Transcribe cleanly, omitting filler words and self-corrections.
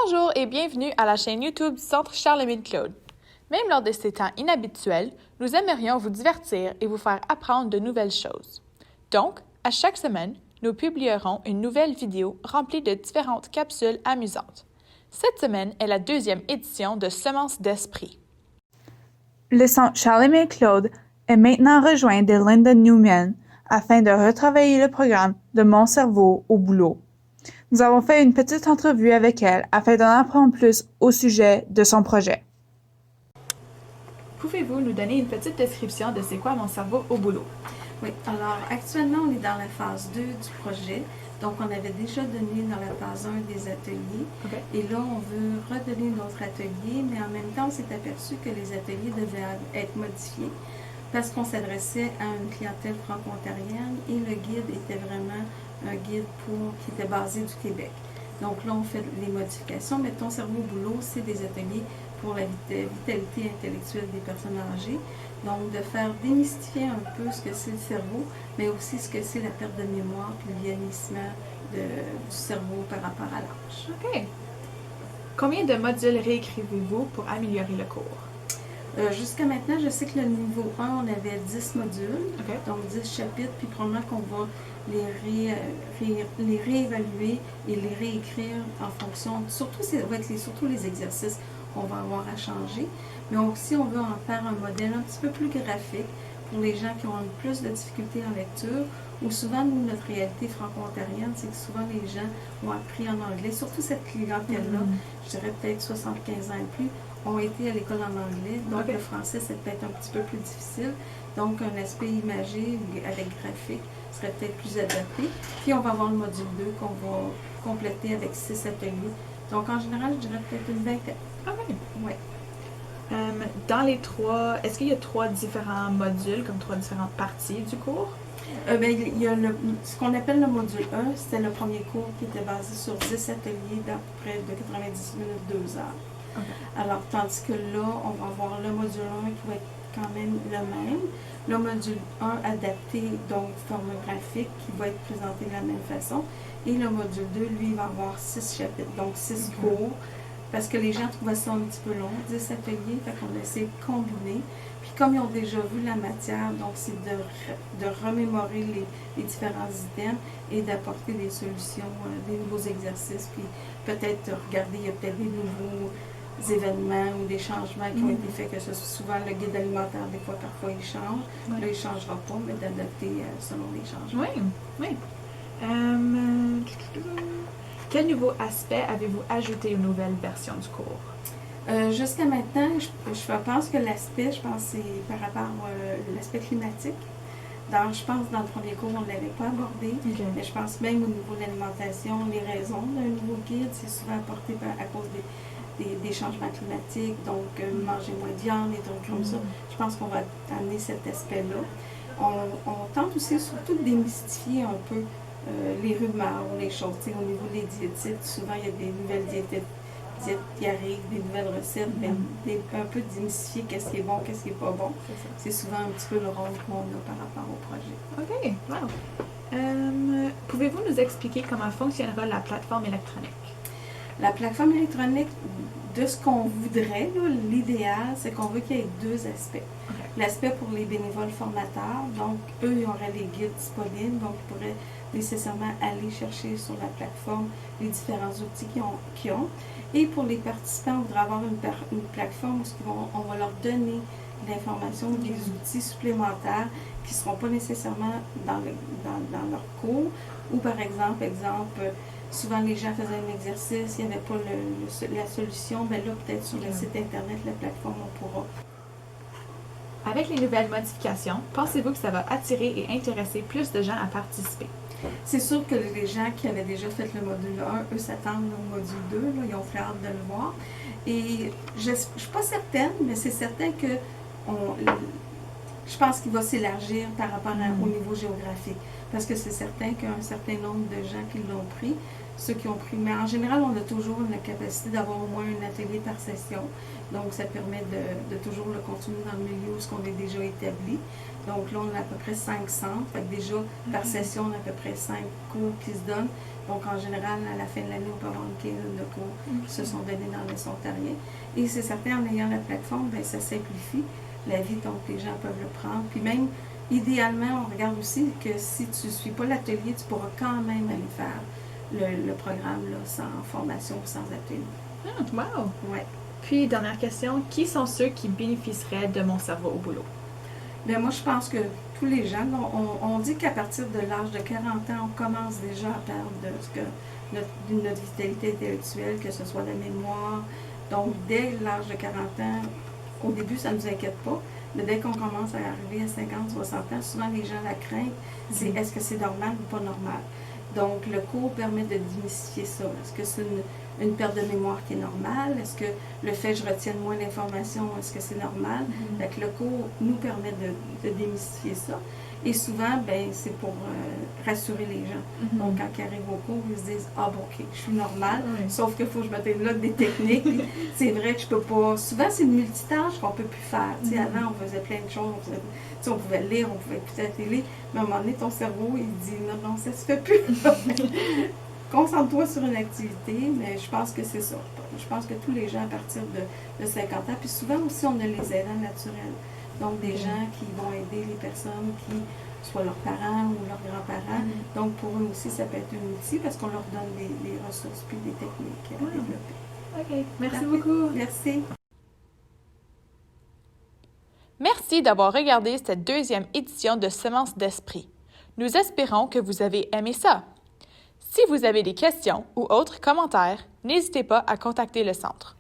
Bonjour et bienvenue à la chaîne YouTube du Centre Charlemagne-Claude. Même lors de ces temps inhabituels, nous aimerions vous divertir et vous faire apprendre de nouvelles choses. Donc, à chaque semaine, nous publierons une nouvelle vidéo remplie de différentes capsules amusantes. Cette semaine est la deuxième édition de Semences d'esprit. Le Centre Charlemagne-Claude est maintenant rejoint de Linda Newman afin de retravailler le programme de Mon cerveau au boulot. Nous avons fait une petite entrevue avec elle afin d'en apprendre plus au sujet de son projet. Pouvez-vous nous donner une petite description de c'est quoi Mon cerveau au boulot? Oui, alors actuellement, on est dans la phase 2 du projet. Donc, on avait déjà donné dans la phase 1 des ateliers. Okay. Et là, on veut redonner notre atelier, mais en même temps, on s'est aperçu que les ateliers devaient être modifiés parce qu'on s'adressait à une clientèle franco-ontarienne et le guide était vraiment un guide qui était basé du Québec. Donc là, on fait les modifications, mais Ton cerveau au boulot, c'est des ateliers pour la vitalité intellectuelle des personnes âgées. Donc, de faire démystifier un peu ce que c'est le cerveau, mais aussi ce que c'est la perte de mémoire puis le vieillissement du cerveau par rapport à l'âge. OK. Combien de modules réécrivez-vous pour améliorer le cours? Jusqu'à maintenant, je sais que le niveau 1, on avait 10 modules, Okay. donc 10 chapitres, puis probablement qu'on va les réévaluer et les réécrire en fonction, surtout les exercices qu'on va avoir à changer, mais aussi on veut en faire un modèle un petit peu plus graphique pour les gens qui ont plus de difficultés en lecture, ou souvent, nous, notre réalité franco-ontarienne, c'est que souvent les gens ont appris en anglais, surtout cette clientèle-là, je dirais peut-être 75 ans et plus, ont été à l'école en anglais, donc okay. Le français, c'est peut-être un petit peu plus difficile, donc un aspect imagé avec graphique serait peut-être plus adapté. Puis on va avoir le module 2 qu'on va compléter avec 6 ateliers. Donc en général, je dirais peut-être une vingtaine. Ah oui? Oui. Dans les trois, est-ce qu'il y a 3 différents modules, comme 3 différentes parties du cours? Il y a ce qu'on appelle le module 1, c'était le premier cours qui était basé sur 10 ateliers d'à peu près de 90 minutes, 2 heures. Okay. Alors, tandis que là, on va avoir le module 1 qui va être quand même le même. Le module 1 adapté, donc forme graphique, qui va être présenté de la même façon. Et le module 2, lui, va avoir 6 chapitres, donc 6 cours. Parce que les gens trouvaient ça un petit peu long, 10 ateliers, fait qu'on a essayé de combiner. Puis comme ils ont déjà vu la matière, donc c'est de remémorer les différents items et d'apporter des solutions, des nouveaux exercices, puis peut-être regarder, il y a peut-être des nouveaux événements ou des changements qui ont été faits, que ce soit souvent le guide alimentaire, des fois, parfois il change. Ouais. Là, il ne changera pas, mais d'adapter selon les changements. Oui. Quel nouveau aspect avez-vous ajouté aux nouvelles versions du cours? Jusqu'à maintenant, je pense que l'aspect, c'est par rapport à l'aspect climatique. Je pense que dans le premier cours, on ne l'avait pas abordé, okay. Mais je pense même au niveau de l'alimentation, les raisons d'un nouveau guide, c'est souvent apporté à cause des changements climatiques, donc manger moins de viande, des trucs comme ça. Je pense qu'on va amener cet aspect-là. On tente aussi surtout de démystifier un peu les rumeurs, les choses. Au niveau des diététiques, souvent il y a des nouvelles diètes qui arrivent, des nouvelles recettes, un peu démystifier qu'est-ce qui est bon, qu'est-ce qui n'est pas bon. C'est souvent un petit peu le rôle qu'on a par rapport au projet. OK, wow. Pouvez-vous nous expliquer comment fonctionnera la plateforme électronique? La plateforme électronique, de ce qu'on voudrait, l'idéal, c'est qu'on veut qu'il y ait 2 aspects. Okay. L'aspect pour les bénévoles formateurs, donc eux, ils auraient les guides disponibles, donc ils pourraient nécessairement aller chercher sur la plateforme les différents outils qu'ils ont. Et pour les participants, on voudrait avoir une plateforme où on va leur donner l'information, des outils supplémentaires qui ne seront pas nécessairement dans leur cours, ou par exemple, souvent les gens faisaient un exercice, il n'y avait pas la solution, mais là peut-être sur le site internet, la plateforme, on pourra. Avec les nouvelles modifications, pensez-vous que ça va attirer et intéresser plus de gens à participer? C'est sûr que les gens qui avaient déjà fait le module 1, eux s'attendent au module 2, là, ils ont très hâte de le voir. Et je ne suis pas certaine, mais c'est certain que je pense qu'il va s'élargir par rapport au niveau géographique. Parce que c'est certain qu'un certain nombre de gens qui l'ont pris ceux qui ont pris. Mais en général, on a toujours la capacité d'avoir au moins un atelier par session. Donc, ça permet de toujours le continuer dans le milieu où ce qu'on est déjà établi. Donc là, on a à peu près 5 centres. Fait que déjà, par session, on a à peu près 5 cours qui se donnent. Donc, en général, à la fin de l'année, on peut avoir une quinzaine de cours qui se sont donnés dans les Ontariens. Et c'est certain, en ayant la plateforme, bien, ça simplifie la vie, donc les gens peuvent le prendre. Puis même, idéalement, on regarde aussi que si tu ne suis pas l'atelier, tu pourras quand même aller faire le programme là, sans formation ou sans atelier. Wow! Ouais. Puis, dernière question, qui sont ceux qui bénéficieraient de Mon cerveau au boulot? Bien, moi, je pense que tous les gens, on dit qu'à partir de l'âge de 40 ans, on commence déjà à perdre notre vitalité intellectuelle, que ce soit la mémoire. Donc, dès l'âge de 40 ans, au début, ça ne nous inquiète pas, mais dès qu'on commence à arriver à 50, 60 ans, souvent les gens la craignent, c'est est-ce que c'est normal ou pas normal? Donc, le cours permet de démystifier ça. Est-ce que c'est une perte de mémoire qui est normale? Est-ce que le fait que je retienne moins d'informations, est-ce que c'est normal? Fait que le cours nous permet de démystifier ça. Et souvent, ben, c'est pour rassurer les gens. Donc, quand ils arrivent au cours, ils se disent « Ah, bon, OK, je suis normale, sauf qu'il faut que je me développe des techniques. » C'est vrai que je peux pas... Souvent, c'est une multitâche qu'on peut plus faire. Tu sais, avant, on faisait plein de choses. On pouvait lire, on pouvait écouter la télé, mais à un moment donné, ton cerveau, il dit « Non, ça se fait plus. » Concentre-toi sur une activité, mais je pense que c'est ça. Je pense que tous les gens à partir de 50 ans, puis souvent aussi, on a les aidants naturels. Donc, des gens qui vont aider les personnes qui, soit leurs parents ou leurs grands-parents. Donc, pour eux aussi, ça peut être un outil parce qu'on leur donne des ressources puis des techniques à développer. OK. Merci beaucoup. Merci. Merci d'avoir regardé cette deuxième édition de Semences d'Esprit. Nous espérons que vous avez aimé ça. Si vous avez des questions ou autres commentaires, n'hésitez pas à contacter le centre.